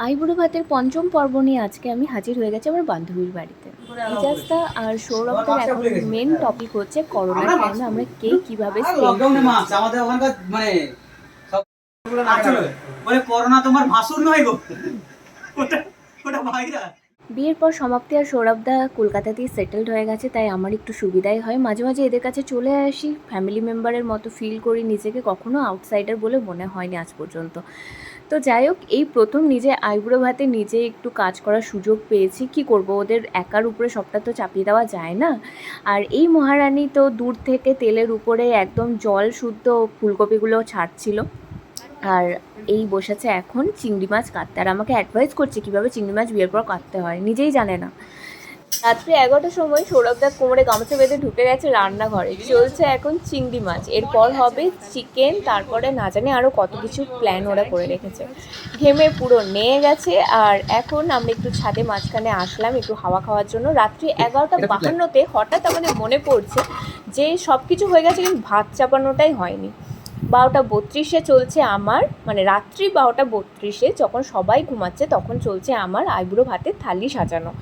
আইবুড়ো ভাতের পঞ্চম পর্ব নিয়ে আজকে আমি হাজির হয়ে গেছি আমার বান্ধবীর বাড়িতে। ইজাজদা আর সৌরভদের এখন মেন টপিক হচ্ছে করোনার টাইমে আমরা কে কিভাবে করোনা তোমার ভাসুর নয় গো, ওটা ভাইরাস। বিয়ের পর সমাপ্তি আর সৌরভদা কলকাতাতেই সেটেলড হয়ে গেছে, তাই আমার একটু সুবিধাই হয়। মাঝে মাঝে এদের কাছে চলে আসি, ফ্যামিলি মেম্বারের মতো ফিল করি নিজেকে, কখনো আউটসাইডার বলে মনে হয়নি আজ পর্যন্ত। তো যাই হোক, এই প্রথম নিজে আইবুড়ো ভাতে নিজে একটু কাজ করার সুযোগ পেয়েছি। কি করব, ওদের একার উপরে সবটা তো চাপিয়ে দেওয়া যায় না। আর এই মহারানী তো দূর থেকে তেলের উপরে একদম জল শুদ্ধ ফুলকপিগুলো ছাড়ছিল, আর এই বসেছে এখন চিংড়ি মাছ কাটতে, আর আমাকে অ্যাডভাইস করছে কীভাবে চিংড়ি মাছ বিয়ের পর কাটতে হয়, নিজেই জানে না। রাত্রি 11টার সময় সৌরভদা কোমরে গামছা বেঁধে ঢুকে গেছে রান্নাঘরে। চলছে এখন চিংড়ি মাছ, এরপর হবে চিকেন, তারপরে না জানি আরও কত কিছু প্ল্যান ওরা করে রেখেছে। ঘেমে পুরো নিয়ে গেছে, আর এখন আমরা একটু ছাদে মাঝখানে আসলাম একটু হাওয়া খাওয়ার জন্য। রাত্রি 11টা 52-তে হঠাৎ আমাদের মনে পড়ছে যে সব কিছু হয়ে গেছে, কিন্তু ভাত চাপানোটাই হয়নি। 12টা 32-এ চলছে আমার, মানে রাত্রি 12টা 32-এ যখন সবাই ঘুমাচ্ছে তখন চলছে আমার আইবুড়ো ভাতের থালি সাজানো।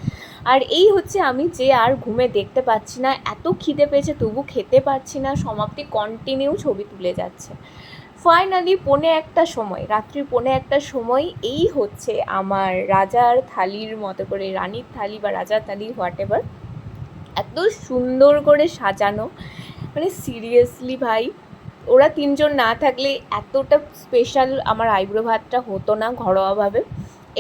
আর এই হচ্ছে আমি, যে আর ঘুমে দেখতে পাচ্ছি না, এত খিদে পেয়েছে তবু খেতে পারছি না। সমাপ্তি কন্টিনিউ ছবি তুলে যাচ্ছে। ফাইনালি 1:45 সময়, রাত্রি 1:45 সময় এই হচ্ছে আমার রাজার থালির মতো করে, রানীর থালি বা রাজার থালি হোয়াট এভার, এত সুন্দর করে সাজানো। মানে সিরিয়াসলি ভাই, ওরা তিনজন না থাকলে এতটা স্পেশাল আমার আইবুড়ো ভাতটা হতো না ঘরোয়াভাবে।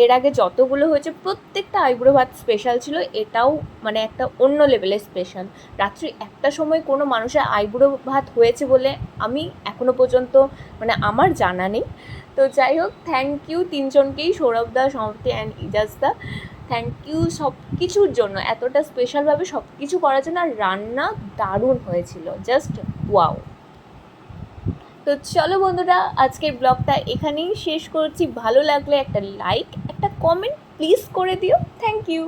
এর আগে যতগুলো হয়েছে প্রত্যেকটা আইবুড়ো ভাত স্পেশাল ছিল, এটাও মানে একটা অন্য লেভেলের স্পেশাল। রাত্রি 1টার সময় কোনো মানুষের আইবুড়ো ভাত হয়েছে বলে আমি এখনও পর্যন্ত মানে আমার জানা নেই। তো যাই হোক, থ্যাংক ইউ তিনজনকেই, সৌরভদা, সমাপ্তি অ্যান্ড ইজাজদা, থ্যাংক ইউ সব কিছুর জন্য, এতটা স্পেশালভাবে সব কিছু করার জন্য। আর রান্না দারুণ হয়েছিল, জাস্ট ওয়াও। তো চলো বন্ধুরা, আজকের ব্লগটা এখানেই শেষ করছি। ভালো লাগলে একটা লাইক, একটা কমেন্ট প্লিজ করে দিও। Thank you.